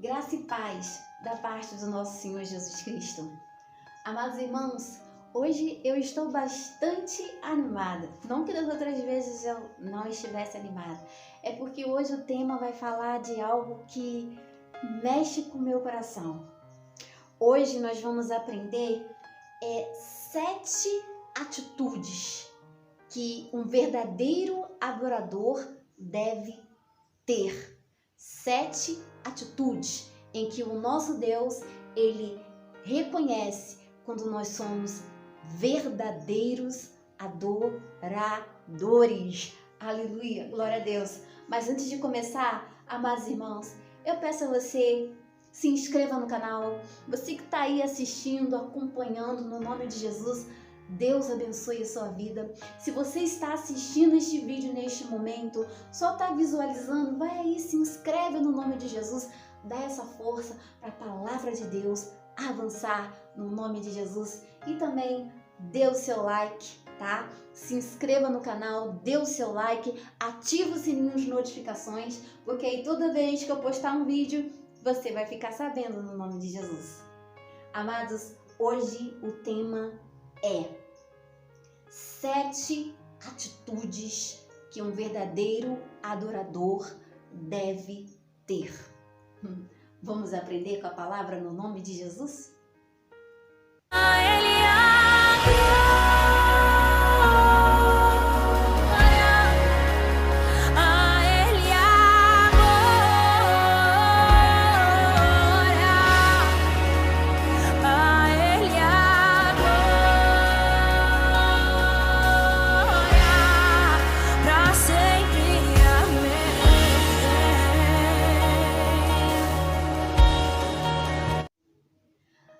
Graça e paz da parte do nosso Senhor Jesus Cristo. Amados irmãos, hoje eu estou bastante animada. Não que das outras vezes eu não estivesse animada. É porque hoje o tema vai falar de algo que mexe com o meu coração. Hoje nós vamos aprender 7 atitudes que um verdadeiro adorador deve ter. 7 atitudes em que o nosso Deus, ele reconhece quando nós somos verdadeiros adoradores. Aleluia, glória a Deus. Mas antes de começar, amados irmãos, eu peço a você, se inscreva no canal. Você que está aí assistindo, acompanhando, no nome de Jesus, Deus abençoe a sua vida. Se você está assistindo este vídeo neste momento, só está visualizando, vai aí, se inscreve no nome de Jesus, dá essa força para a palavra de Deus avançar no nome de Jesus. E também dê o seu like, tá? Se inscreva no canal, dê o seu like, ativa o sininho de notificações, porque aí toda vez que eu postar um vídeo, você vai ficar sabendo no nome de Jesus. Amados, hoje o tema é 7 atitudes que um verdadeiro adorador deve ter. Vamos aprender com a palavra no nome de Jesus?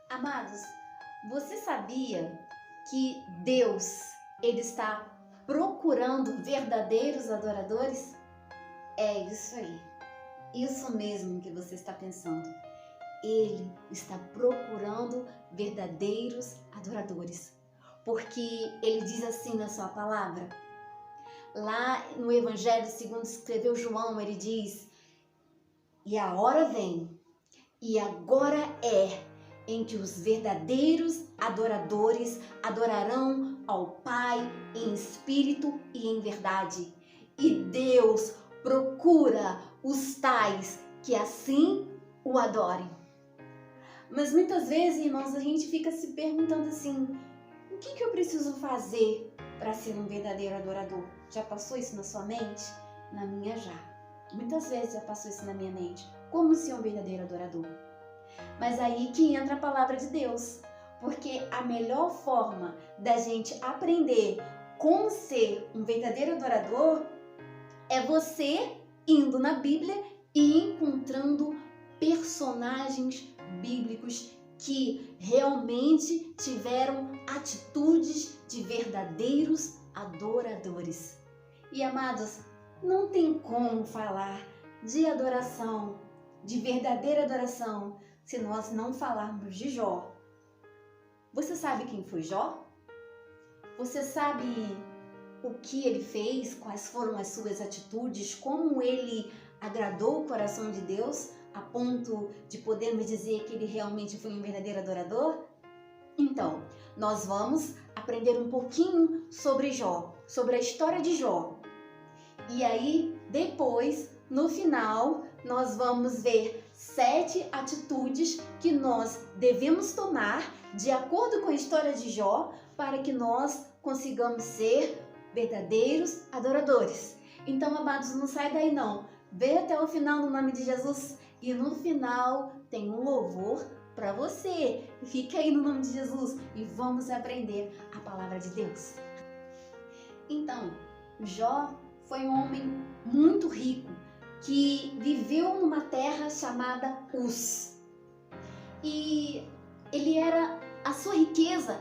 Amados, você sabia que Deus, ele está procurando verdadeiros adoradores? É isso aí, isso mesmo que você está pensando. Ele está procurando verdadeiros adoradores, porque ele diz assim na sua palavra. Lá no Evangelho segundo escreveu João, ele diz: e a hora vem, e agora é, em que os verdadeiros adoradores adorarão ao Pai em espírito e em verdade. E Deus procura os tais que assim o adorem. Mas muitas vezes, irmãos, a gente fica se perguntando assim: o que eu preciso fazer para ser um verdadeiro adorador? Já passou isso na sua mente? Na minha já. Muitas vezes já passou isso na minha mente. Como ser um verdadeiro adorador? Mas aí que entra a palavra de Deus, porque a melhor forma da gente aprender como ser um verdadeiro adorador é você indo na Bíblia e encontrando personagens bíblicos que realmente tiveram atitudes de verdadeiros adoradores. E amados, não tem como falar de adoração, de verdadeira adoração, se nós não falarmos de Jó. Você sabe quem foi Jó? Você sabe o que ele fez, quais foram as suas atitudes, como ele agradou o coração de Deus, a ponto de podermos dizer que ele realmente foi um verdadeiro adorador? Então, nós vamos aprender um pouquinho sobre Jó, sobre a história de Jó. E aí, depois, no final, nós vamos ver 7 atitudes que nós devemos tomar de acordo com a história de Jó para que nós consigamos ser verdadeiros adoradores. Então, amados, não sai daí não. Vê até o final no nome de Jesus e no final tem um louvor para você. Fica aí no nome de Jesus e vamos aprender a palavra de Deus. Então, Jó foi um homem muito rico que viveu numa terra chamada Uz. E a sua riqueza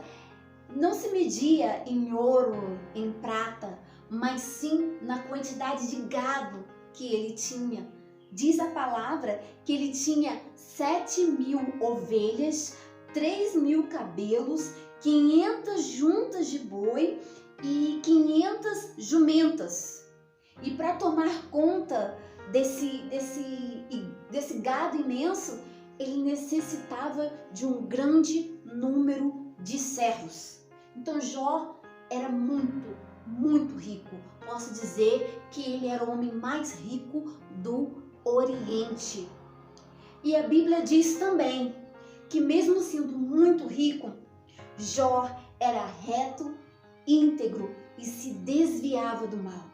não se media em ouro, em prata, mas sim na quantidade de gado que ele tinha. Diz a palavra que ele tinha 7.000 ovelhas, 3.000 cabelos, 500 juntas de boi e 500 jumentas. E para tomar conta desse desse gado imenso, ele necessitava de um grande número de servos. Então Jó era muito rico. Posso dizer que ele era o homem mais rico do Oriente. E a Bíblia diz também que mesmo sendo muito rico, Jó era reto, íntegro e se desviava do mal.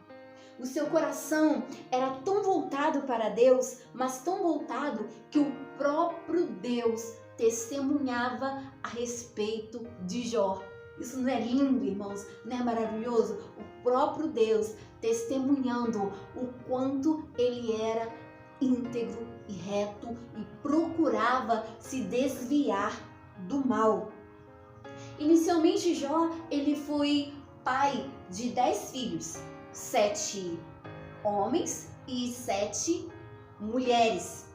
O seu coração era tão voltado para Deus, mas tão voltado que o próprio Deus testemunhava a respeito de Jó. Isso não é lindo, irmãos? Não é maravilhoso? O próprio Deus testemunhando o quanto ele era íntegro e reto e procurava se desviar do mal. Inicialmente, Jó, ele foi pai de 10 filhos, 7 homens e 7 mulheres.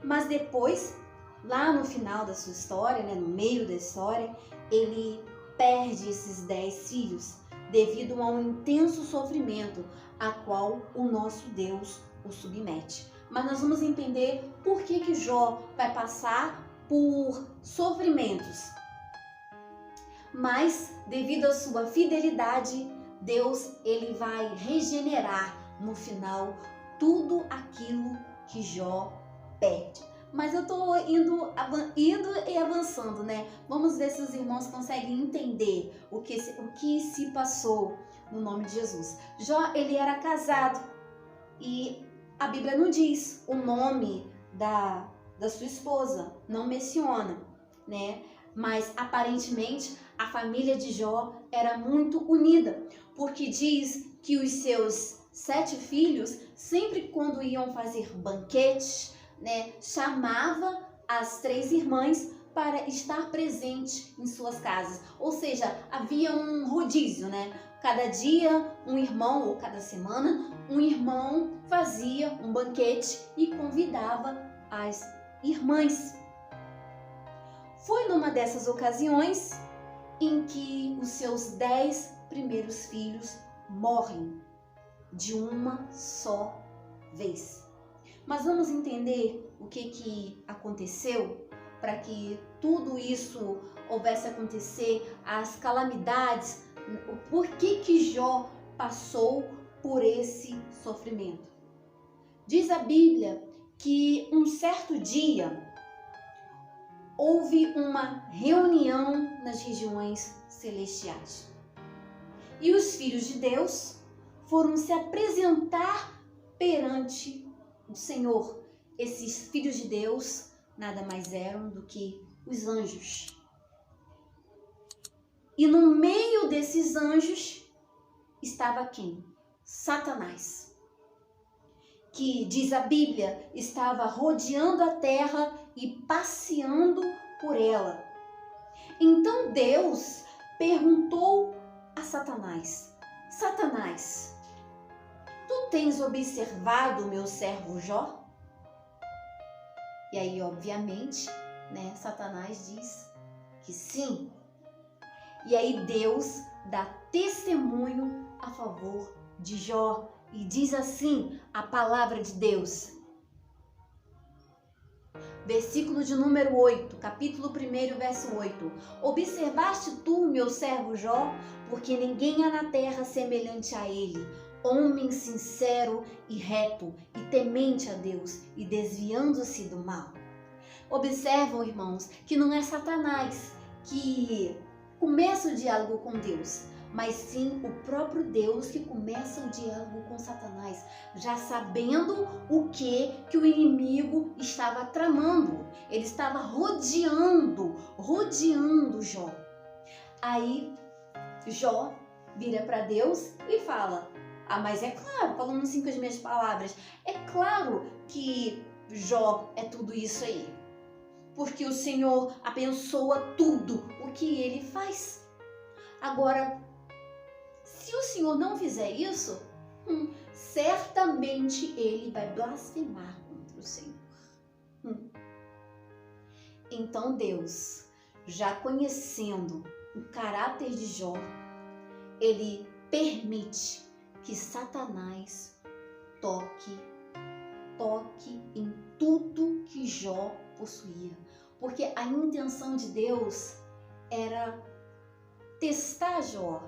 Mas depois, lá no final da sua história, no meio da história, ele perde esses 10 filhos devido a um intenso sofrimento a qual o nosso Deus o submete. Mas nós vamos entender por que Jó vai passar por sofrimentos. Mas, devido à sua fidelidade, Deus ele vai regenerar no final tudo aquilo que Jó perde. Mas eu estou indo e avançando, Vamos ver se os irmãos conseguem entender o que se passou no nome de Jesus. Jó, ele era casado e a Bíblia não diz o nome da sua esposa, não menciona, Mas aparentemente a família de Jó era muito unida, porque diz que os seus 7 filhos, sempre quando iam fazer banquetes, chamava as 3 irmãs para estar presente em suas casas. Ou seja, havia um rodízio, Cada dia um irmão, ou cada semana, um irmão fazia um banquete e convidava as irmãs. Foi numa dessas ocasiões em que os seus 10 primeiros filhos morrem de uma só vez. Mas vamos entender o que aconteceu para que tudo isso houvesse acontecer, as calamidades, o porquê que Jó passou por esse sofrimento. Diz a Bíblia que um certo dia houve uma reunião nas regiões celestiais. E os filhos de Deus foram se apresentar perante o Senhor. Esses filhos de Deus nada mais eram do que os anjos. E no meio desses anjos estava quem? Satanás. Que, diz a Bíblia, estava rodeando a terra e passeando por ela. Então Deus perguntou a Satanás: Satanás, tu tens observado o meu servo Jó? E aí, obviamente, Satanás diz que sim. E aí Deus dá testemunho a favor de Jó e diz assim a palavra de Deus. Versículo de número 8, capítulo 1, verso 8. Observaste tu, meu servo Jó, porque ninguém há na terra semelhante a ele, homem sincero e reto, e temente a Deus, e desviando-se do mal. Observam, irmãos, que não é Satanás que começa o diálogo com Deus, mas sim o próprio Deus que começa o diálogo com Satanás, já sabendo o que o inimigo estava tramando. Ele estava rodeando Jó. Aí Jó vira para Deus e fala: mas é claro, falando assim com as minhas palavras, é claro que Jó é tudo isso aí, porque o Senhor abençoa tudo o que ele faz. Agora, se o Senhor não fizer isso, certamente ele vai blasfemar contra o Senhor. Então Deus, já conhecendo o caráter de Jó, ele permite que Satanás toque toque em tudo que Jó possuía. Porque a intenção de Deus era testar Jó.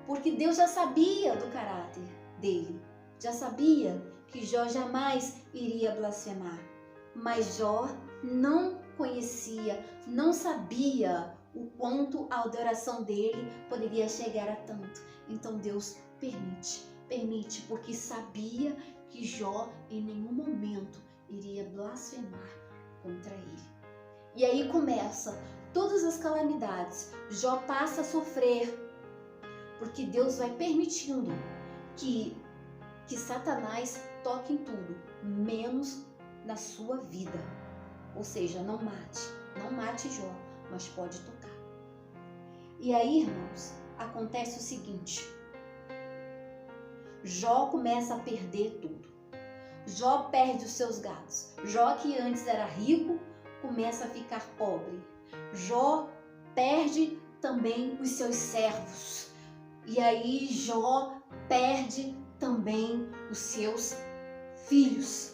Porque Deus já sabia do caráter dele. Já sabia que Jó jamais iria blasfemar. Mas Jó não conhecia, não sabia o quanto a adoração dele poderia chegar a tanto. Então Deus permite, porque sabia que Jó em nenhum momento iria blasfemar contra ele. E aí começa todas as calamidades. Jó passa a sofrer, porque Deus vai permitindo que Satanás toque em tudo, menos na sua vida. Ou seja, não mate Jó, mas pode tocar. E aí, irmãos, acontece o seguinte: Jó começa a perder tudo. Jó perde os seus gados. Jó, que antes era rico, começa a ficar pobre. Jó perde também os seus servos. E aí Jó perde também os seus filhos.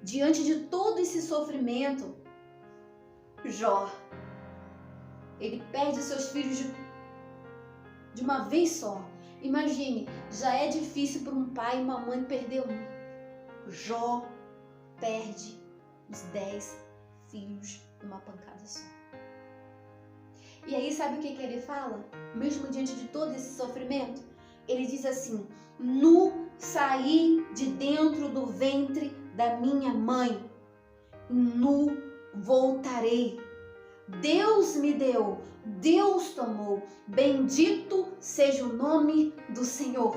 Diante de todo esse sofrimento, Jó, ele perde os seus filhos de uma vez só. Imagine, já é difícil para um pai e uma mãe perder um. Jó perde os 10 filhos numa pancada só. E aí sabe o que ele fala? Mesmo diante de todo esse sofrimento, ele diz assim: nu saí de dentro do ventre da minha mãe, nu voltarei. Deus me deu, Deus tomou, bendito seja o nome do Senhor.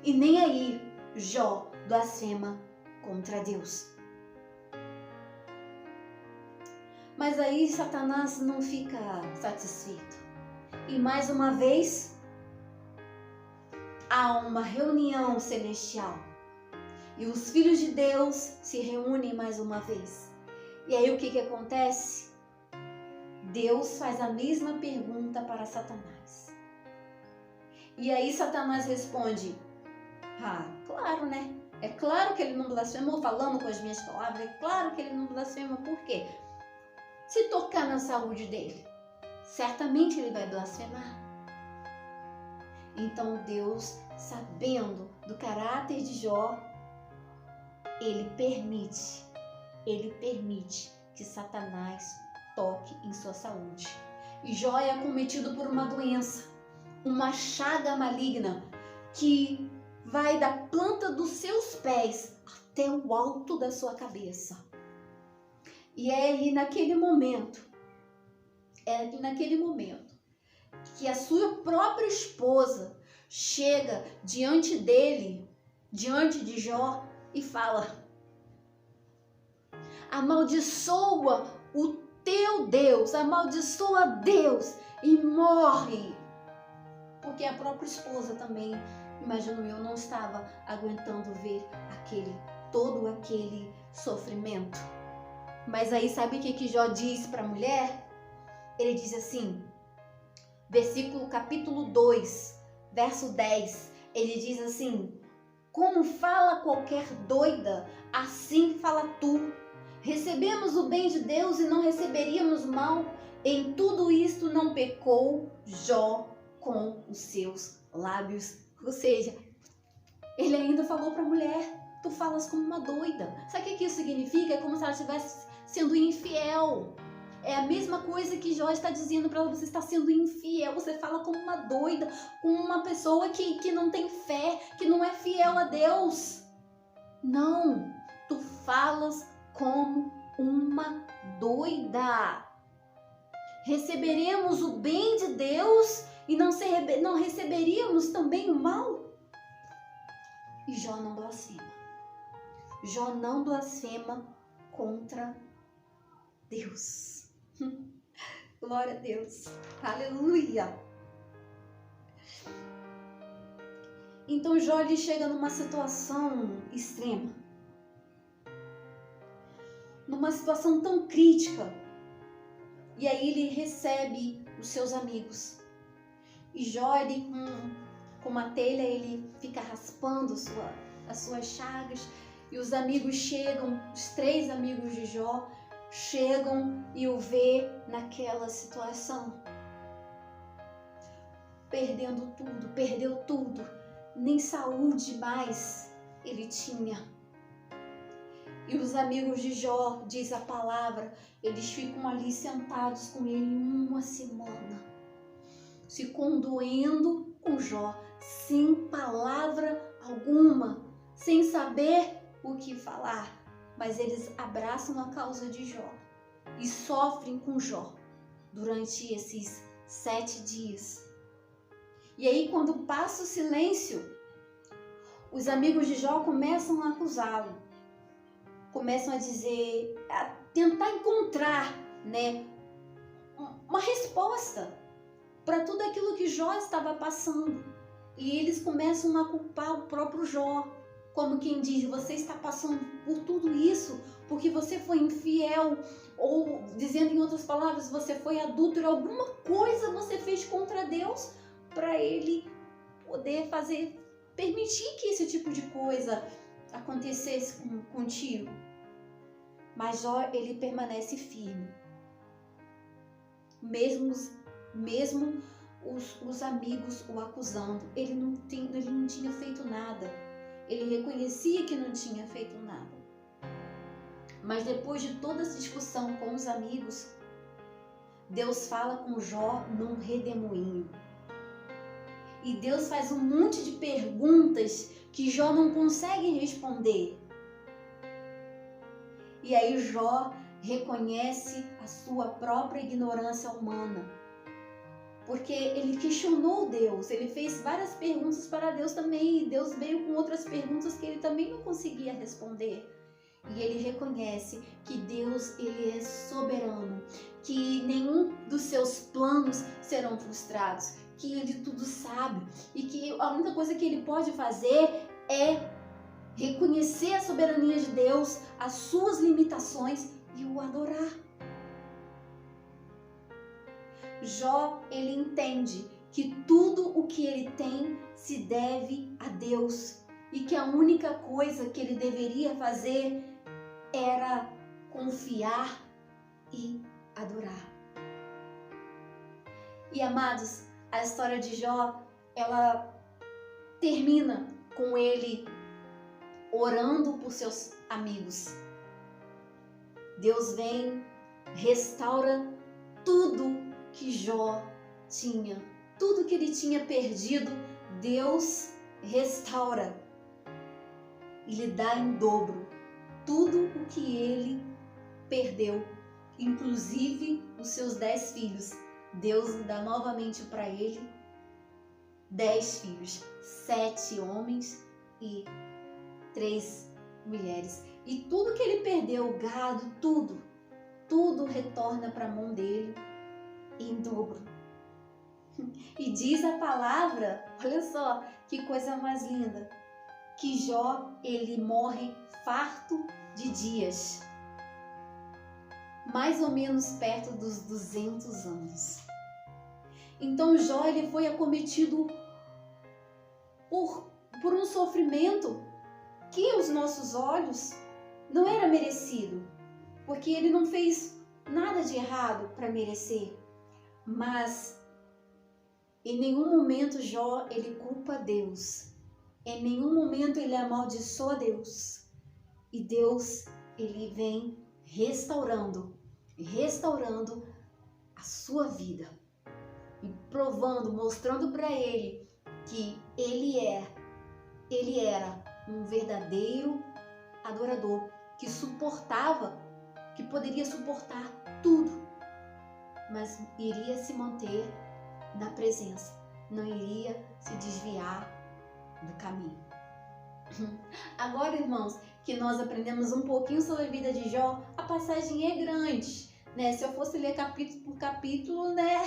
E nem aí Jó blasfema contra Deus. Mas aí Satanás não fica satisfeito. E mais uma vez, há uma reunião celestial. E os filhos de Deus se reúnem mais uma vez. E aí o que acontece? Deus faz a mesma pergunta para Satanás. E aí Satanás responde: claro, né? É claro que ele não blasfemou falando com as minhas palavras. É claro que ele não blasfema. Por quê? Se tocar na saúde dele, certamente ele vai blasfemar. Então Deus, sabendo do caráter de Jó, ele permite que Satanás toque em sua saúde. E Jó é acometido por uma doença, uma chaga maligna que vai da planta dos seus pés até o alto da sua cabeça. E é aí naquele momento que a sua própria esposa chega diante de Jó e fala: amaldiçoa o teu Deus, amaldiçoa Deus e morre. Porque a própria esposa também, imagino eu, não estava aguentando ver todo aquele sofrimento. Mas aí sabe o que Jó diz para a mulher? Ele diz assim, capítulo 2, verso 10, ele diz assim: como fala qualquer doida, assim fala tu. Recebemos o bem de Deus e não receberíamos mal. Em tudo isto não pecou Jó com os seus lábios. Ou seja, ele ainda falou para a mulher: tu falas como uma doida. Sabe o que isso significa? É como se ela estivesse sendo infiel. É a mesma coisa que Jó está dizendo para ela: você está sendo infiel, você fala como uma doida, como uma pessoa que não tem fé, que não é fiel a Deus. Não, tu falas como uma doida. Receberemos o bem de Deus e não receberíamos também o mal? E Jó não blasfema. Jó não blasfema contra Deus. Glória a Deus. Aleluia. Então Jó ele chega numa situação extrema. Numa situação tão crítica. E aí ele recebe os seus amigos. E Jó, ele com uma telha, ele fica raspando as suas chagas. E os amigos chegam, os 3 amigos de Jó chegam e o vê naquela situação. Perdeu tudo. Nem saúde mais ele tinha. E os amigos de Jó, diz a palavra, eles ficam ali sentados com ele 1 semana, se condoendo com Jó, sem palavra alguma, sem saber o que falar. Mas eles abraçam a causa de Jó e sofrem com Jó durante esses 7 dias. E aí, quando passa o silêncio, os amigos de Jó começam a acusá-lo, começam a dizer, a tentar encontrar, né, uma resposta para tudo aquilo que Jó estava passando. E eles começam a culpar o próprio Jó, como quem diz, você está passando por tudo isso porque você foi infiel, ou dizendo em outras palavras, você foi adúltero, alguma coisa você fez contra Deus para ele poder permitir que esse tipo de coisa acontecesse contigo. Mas Jó, ele permanece firme. Mesmo os amigos o acusando, ele não tinha feito nada. Ele reconhecia que não tinha feito nada. Mas depois de toda essa discussão com os amigos, Deus fala com Jó num redemoinho. E Deus faz um monte de perguntas que Jó não consegue responder. E aí Jó reconhece a sua própria ignorância humana. Porque ele questionou Deus, ele fez várias perguntas para Deus também, e Deus veio com outras perguntas que ele também não conseguia responder. E ele reconhece que Deus, ele é soberano, que nenhum dos seus planos serão frustrados, que ele tudo sabe e que a única coisa que ele pode fazer é reconhecer a soberania de Deus, as suas limitações e o adorar. Jó, ele entende que tudo o que ele tem se deve a Deus e que a única coisa que ele deveria fazer era confiar e adorar. E amados, a história de Jó, ela termina com ele orando por seus amigos. Deus vem, restaura tudo que Jó tinha, tudo que ele tinha perdido, Deus restaura e lhe dá em dobro tudo o que ele perdeu, inclusive os seus 10 filhos. Deus dá novamente para ele 10 filhos, 7 homens e 3 mulheres. E tudo que ele perdeu, o gado, tudo retorna para a mão dele em dobro. E diz a palavra, olha só que coisa mais linda, que Jó, ele morre farto de dias, mais ou menos perto dos 200 anos. Então Jó, ele foi acometido por um sofrimento que aos nossos olhos não era merecido, porque ele não fez nada de errado para merecer. Mas em nenhum momento Jó, ele culpa Deus. Em nenhum momento ele amaldiçoa Deus. E Deus, ele vem restaurando a sua vida. E provando, mostrando para ele que ele era um verdadeiro adorador, que poderia suportar tudo, mas iria se manter na presença, não iria se desviar do caminho. Agora, irmãos, que nós aprendemos um pouquinho sobre a vida de Jó, a passagem é grande, né? Se eu fosse ler capítulo por capítulo, né?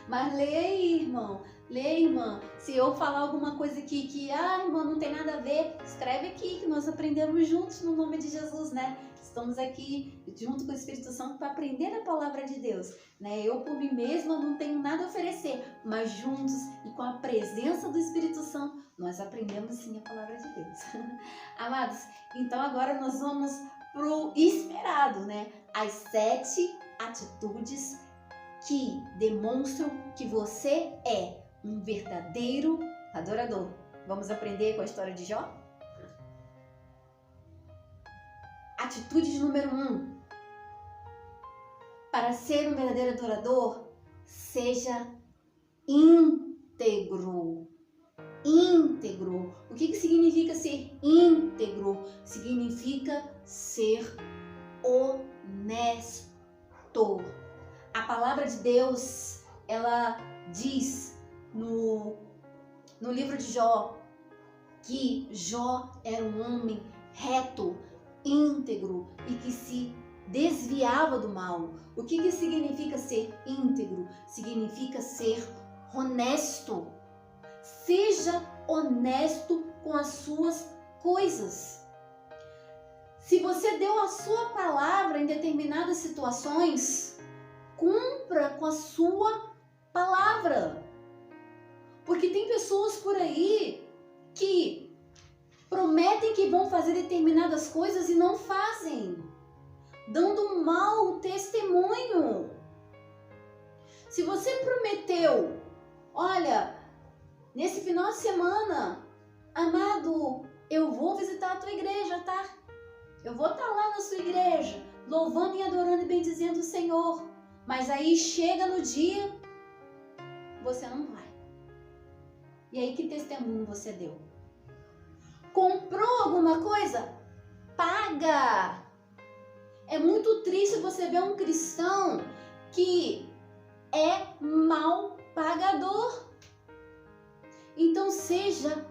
Mas leia aí, irmão. Lê, irmã. Se eu falar alguma coisa aqui que, irmã, não tem nada a ver, escreve aqui que nós aprendemos juntos no nome de Jesus, né? Estamos aqui junto com o Espírito Santo para aprender a palavra de Deus, né? Eu por mim mesma não tenho nada a oferecer, mas juntos e com a presença do Espírito Santo, nós aprendemos sim a palavra de Deus. Amados, então agora nós vamos pro esperado, né? As 7 atitudes que demonstram que você é um verdadeiro adorador. Vamos aprender com a história de Jó? Atitude número 1. Para ser um verdadeiro adorador, seja íntegro. Íntegro. O que significa ser íntegro? Significa ser honesto. A palavra de Deus, ela diz no livro de Jó que Jó era um homem reto, íntegro e que se desviava do mal. O que significa ser íntegro? Significa ser honesto. Seja honesto com as suas coisas. Se você deu a sua palavra em determinadas situações, cumpra com a sua palavra. Porque tem pessoas por aí que prometem que vão fazer determinadas coisas e não fazem, dando um mau testemunho. Se você prometeu, olha, nesse final de semana, amado, eu vou visitar a tua igreja, tá? Eu vou estar lá na sua igreja, louvando e adorando e bendizendo o Senhor. Mas aí chega no dia, você não vai. E aí que testemunho você deu? Comprou alguma coisa? Paga! É muito triste você ver um cristão que é mal pagador. Então seja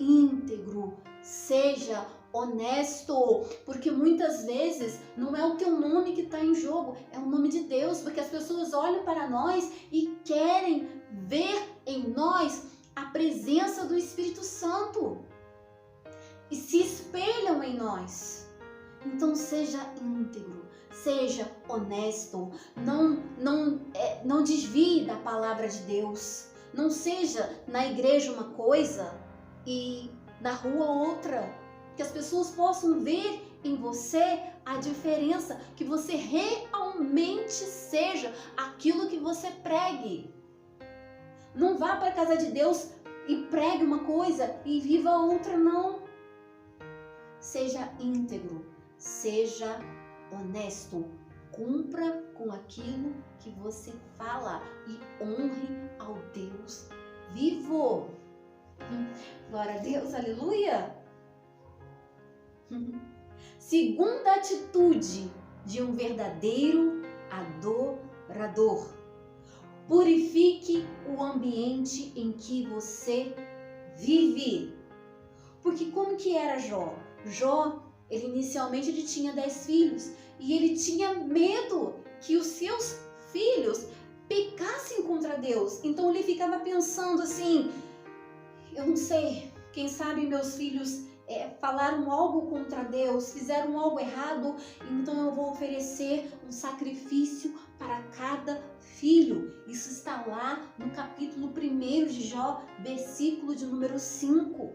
íntegro, seja honesto, porque muitas vezes não é o teu nome que está em jogo, é o nome de Deus, porque as pessoas olham para nós e querem ver em nós a presença do Espírito Santo e se espelham em nós. Então seja íntegro, seja honesto, não desvie da palavra de Deus, não seja na igreja uma coisa e na rua outra. Que as pessoas possam ver em você a diferença, que você realmente seja aquilo que você pregue. Não vá para a casa de Deus e pregue uma coisa e viva outra, não. Seja íntegro, seja honesto, cumpra com aquilo que você fala e honre ao Deus vivo. Glória a Deus, aleluia! Segunda atitude de um verdadeiro adorador: purifique o ambiente em que você vive. Porque como que era Jó? Jó, inicialmente ele tinha 10 filhos e ele tinha medo que os seus filhos pecassem contra Deus. Então ele ficava pensando assim, eu não sei, quem sabe meus filhos falaram algo contra Deus, fizeram algo errado, então eu vou oferecer um sacrifício para cada filho. Isso está lá no capítulo 1 de Jó, versículo de número 5.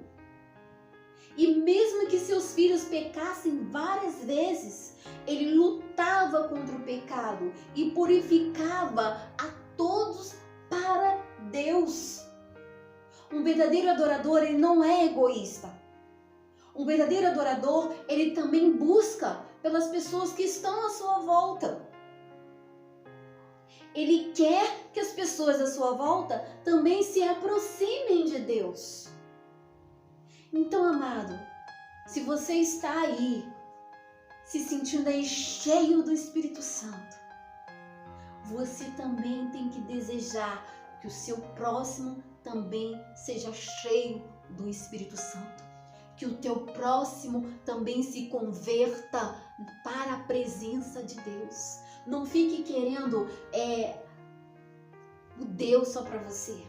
E mesmo que seus filhos pecassem várias vezes, ele lutava contra o pecado e purificava a todos para Deus. Um verdadeiro adorador, ele não é egoísta. Um verdadeiro adorador, ele também busca pelas pessoas que estão à sua volta. Ele quer que as pessoas à sua volta também se aproximem de Deus. Então, amado, se você está aí, se sentindo aí cheio do Espírito Santo, você também tem que desejar que o seu próximo também seja cheio do Espírito Santo. Que o teu próximo também se converta para a presença de Deus. Não fique querendo o Deus só para você.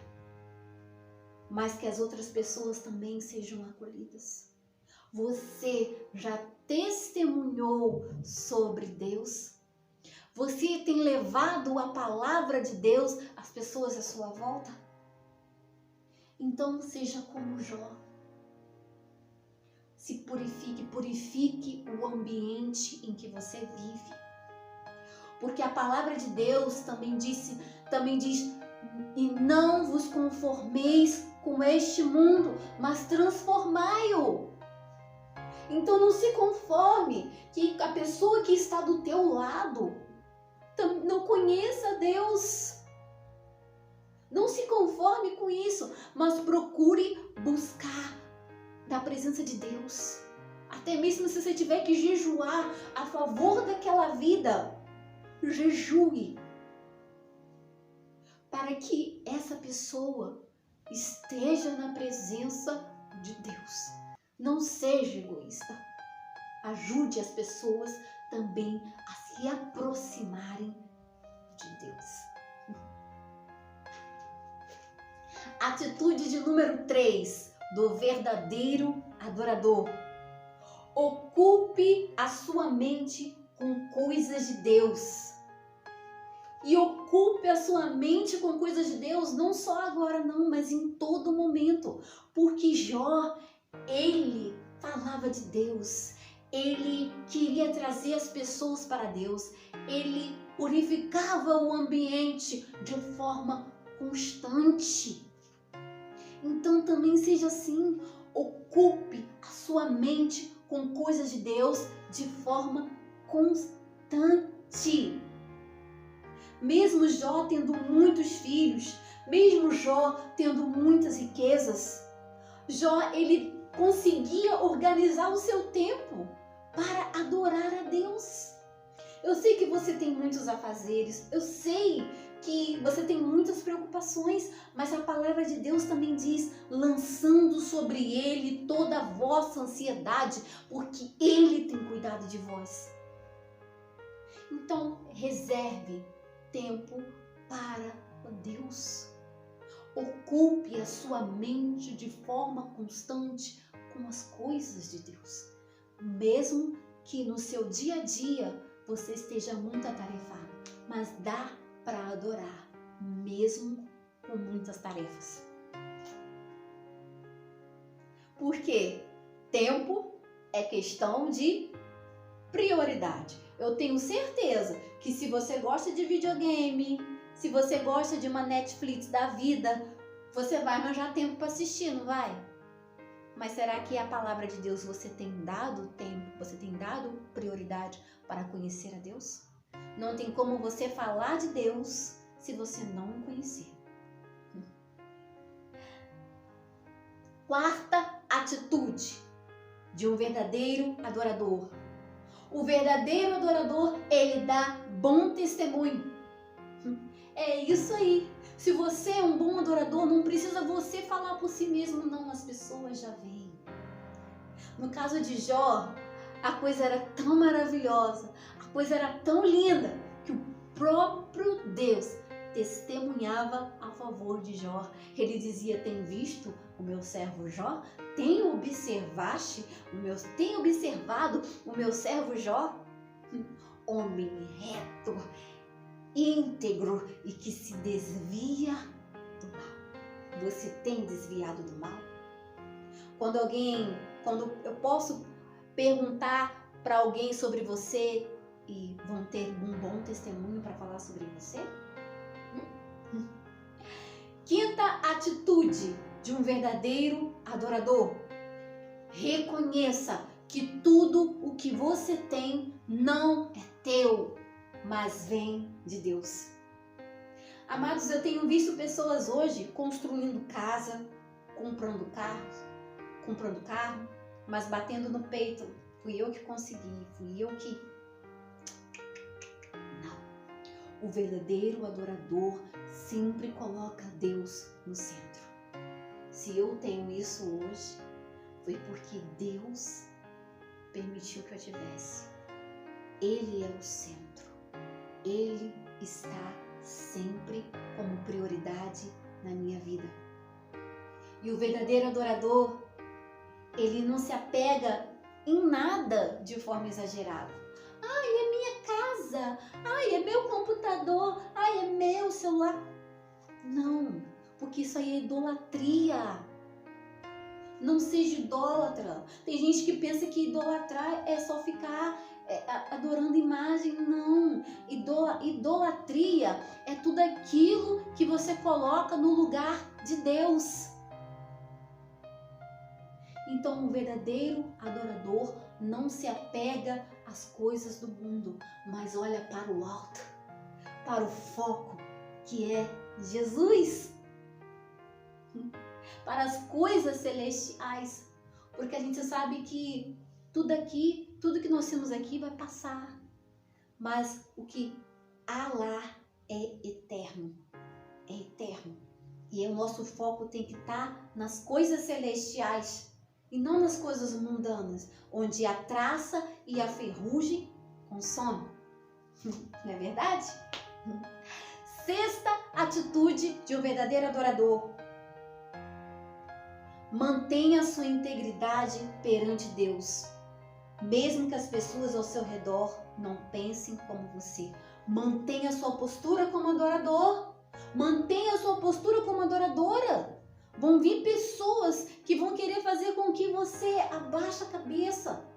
mas que as outras pessoas também sejam acolhidas. Você já testemunhou sobre Deus? Você tem levado a palavra de Deus às pessoas à sua volta? Então seja como Jó. Se purifique o ambiente em que você vive. Porque a palavra de Deus também diz, e não vos conformeis com este mundo, mas transformai-o. Então não se conforme que a pessoa que está do teu lado não conheça Deus. Não se conforme com isso, mas procure buscar da presença de Deus. Até mesmo se você tiver que jejuar a favor daquela vida, jejue. Para que essa pessoa esteja na presença de Deus. Não seja egoísta. Ajude as pessoas também a se aproximarem de Deus. Atitude de número 3 do verdadeiro adorador. Ocupe a sua mente com coisas de Deus. E ocupe a sua mente com coisas de Deus, não só agora não, mas em todo momento. Porque Jó, ele falava de Deus. Ele queria trazer as pessoas para Deus. Ele purificava o ambiente de forma constante. Então também seja assim. Ocupe a sua mente com coisas de Deus de forma constante. Mesmo Jó tendo muitos filhos, mesmo Jó tendo muitas riquezas, Jó ele conseguia organizar o seu tempo para adorar a Deus. Eu sei que você tem muitos afazeres, eu sei que você tem muitas preocupações, mas a palavra de Deus também diz, lançando sobre ele toda a vossa ansiedade, porque ele tem cuidado de vós. Então, reserve tempo para Deus. Ocupe a sua mente de forma constante com as coisas de Deus. Mesmo que no seu dia a dia você esteja muito atarefado, mas dá para adorar, mesmo com muitas tarefas. Porque tempo é questão de prioridade. Eu tenho certeza que se você gosta de videogame, se você gosta de uma Netflix da vida, você vai arranjar tempo para assistir, não vai? Mas será que a palavra de Deus você tem dado tempo, você tem dado prioridade para conhecer a Deus? Não tem como você falar de Deus se você não o conhecer. Quarta atitude de um verdadeiro adorador. O verdadeiro adorador, ele dá bom testemunho. É isso aí. Se você é um bom adorador, não precisa você falar por si mesmo, não. As pessoas já veem. No caso de Jó, a coisa era tão maravilhosa, a coisa era tão linda, que o próprio Deus testemunhava a favor de Jó. Ele dizia, tem visto o meu servo Jó? Tem observado o meu servo Jó? Homem reto, íntegro e que se desvia do mal. Você tem desviado do mal? Quando eu posso perguntar para alguém sobre você e vão ter um bom testemunho para falar sobre você? Quinta atitude de um verdadeiro adorador. Reconheça que tudo o que você tem não é teu, mas vem de Deus. Amados, eu tenho visto pessoas hoje construindo casa, comprando carro, mas batendo no peito. Fui eu que consegui, fui eu que... Não. O verdadeiro adorador sempre coloca Deus no centro. Se eu tenho isso hoje, foi porque Deus permitiu que eu tivesse. Ele é o centro. Ele está sempre como prioridade na minha vida. E o verdadeiro adorador, ele não se apega em nada de forma exagerada. Ai, é minha casa. Ai, é meu computador. Ai, é meu celular. Não, porque isso aí é idolatria. Não seja idólatra. Tem gente que pensa que idolatrar é só ficar adorando imagem. Não. Idolatria é tudo aquilo que você coloca no lugar de Deus. Então, o verdadeiro adorador não se apega às coisas do mundo, mas olha para o alto, para o foco que é Jesus, para as coisas celestiais, porque a gente sabe que tudo aqui, tudo que nós temos aqui vai passar, mas o que há lá é eterno, e o nosso foco tem que estar nas coisas celestiais e não nas coisas mundanas, onde a traça e a ferrugem consomem. Não é verdade? Sexta atitude de um verdadeiro adorador: mantenha sua integridade perante Deus, mesmo que as pessoas ao seu redor não pensem como você. Mantenha sua postura como adorador. Mantenha sua postura como adoradora. Vão vir pessoas que vão querer fazer com que você abaixe a cabeça.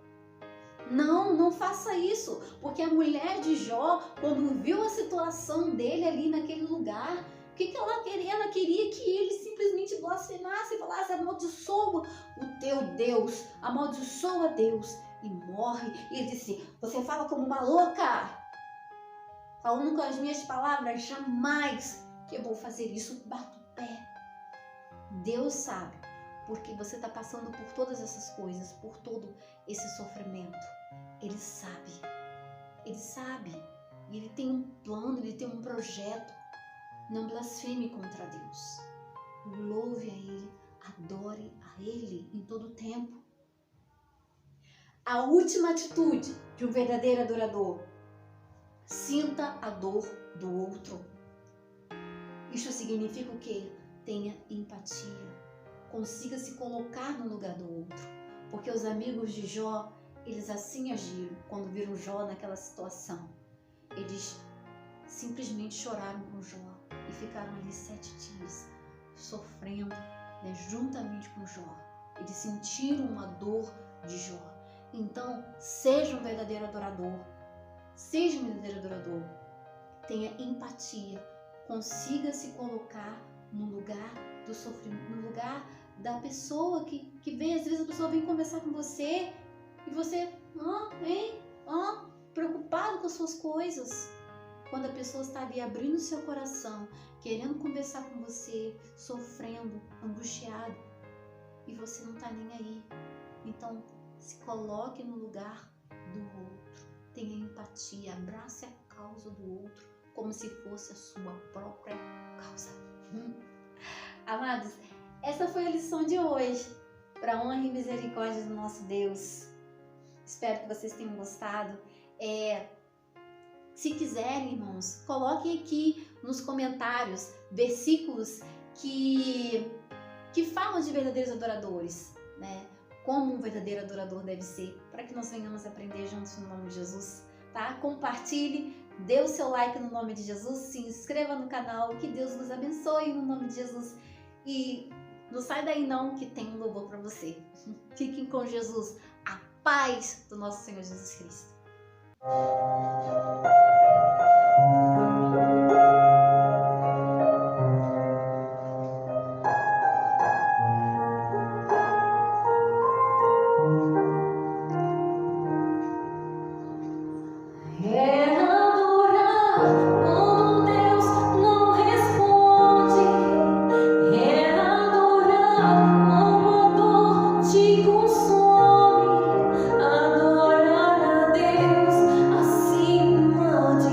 Não faça isso, porque a mulher de Jó, quando viu a situação dele ali naquele lugar, o que ela queria? Ela queria que ele simplesmente blasfemasse e falasse: amaldiçoa o teu Deus, amaldiçoa Deus e morre. E ele disse: você fala como uma louca, falando com as minhas palavras, jamais que eu vou fazer isso. Bato o pé. Deus sabe porque você está passando por todas essas coisas, por todo esse sofrimento. Ele sabe, e Ele tem um plano, Ele tem um projeto. Não blasfeme contra Deus. Louve a Ele, adore a Ele em todo o tempo. A última atitude de um verdadeiro adorador: sinta a dor do outro. Isso significa o quê? Tenha empatia. Consiga se colocar no lugar do outro. Porque os amigos de Jó, eles assim agiram quando viram Jó naquela situação. Eles simplesmente choraram com Jó e ficaram ali 7 dias sofrendo, juntamente com Jó. Eles sentiram a dor de Jó. Então, seja um verdadeiro adorador. Seja um verdadeiro adorador. Tenha empatia. Consiga se colocar no lugar do sofrimento, no lugar da pessoa que vem. Às vezes a pessoa vem conversar com você e você, preocupado com as suas coisas. Quando a pessoa está ali abrindo seu coração, querendo conversar com você, sofrendo, angustiado, e você não está nem aí. Então, se coloque no lugar do outro. Tenha empatia, abrace a causa do outro como se fosse a sua própria causa. Amados, essa foi a lição de hoje, para honra e misericórdia do nosso Deus. Espero que vocês tenham gostado. Se quiserem, irmãos, coloquem aqui nos comentários versículos que falam de verdadeiros adoradores, né? Como um verdadeiro adorador deve ser, para que nós venhamos aprender juntos no nome de Jesus, tá? Compartilhe, dê o seu like no nome de Jesus, se inscreva no canal, que Deus nos abençoe no nome de Jesus. E não sai daí não, que tem um louvor para você. Fiquem com Jesus, a paz do nosso Senhor Jesus Cristo. Adorar a Deus acima de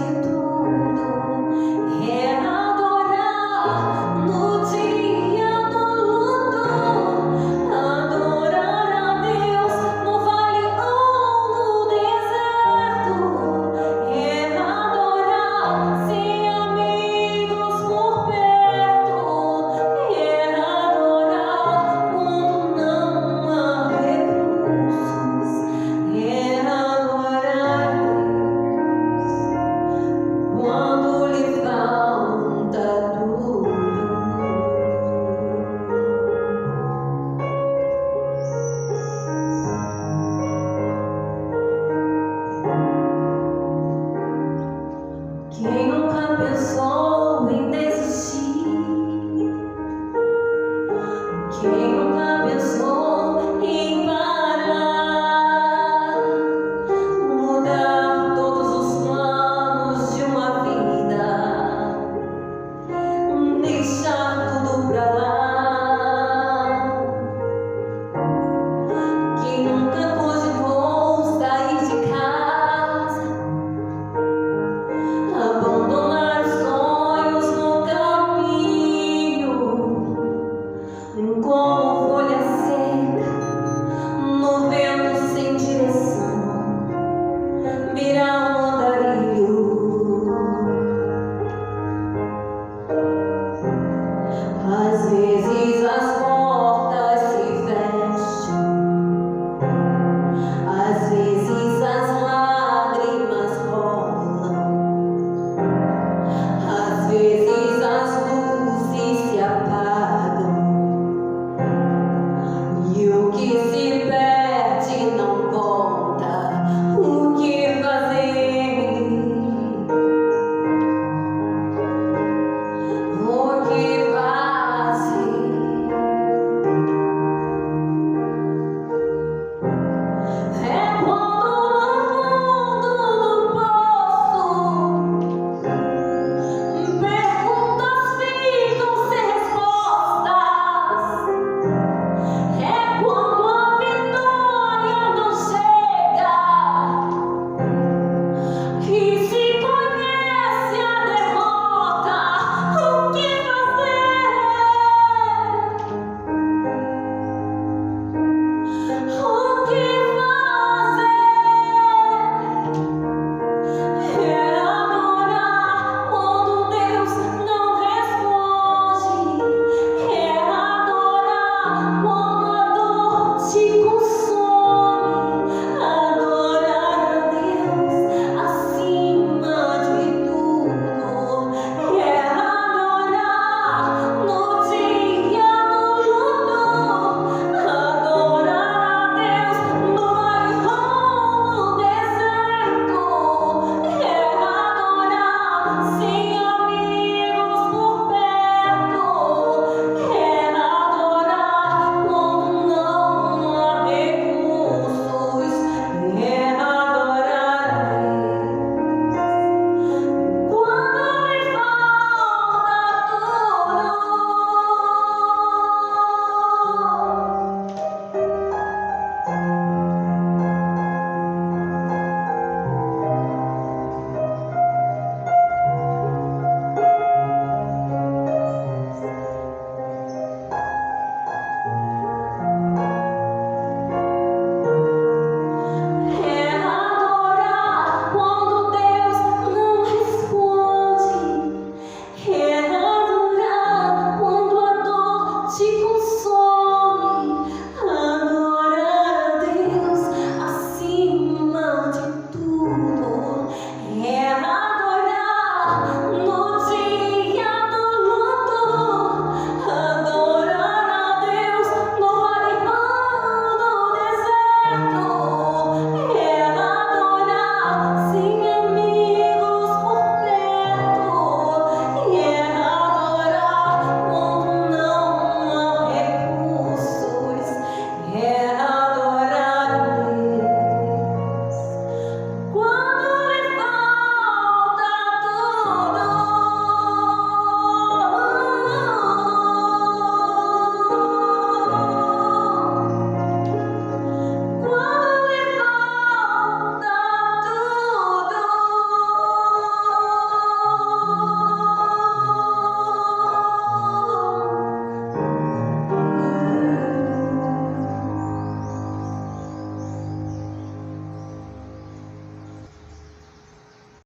vezes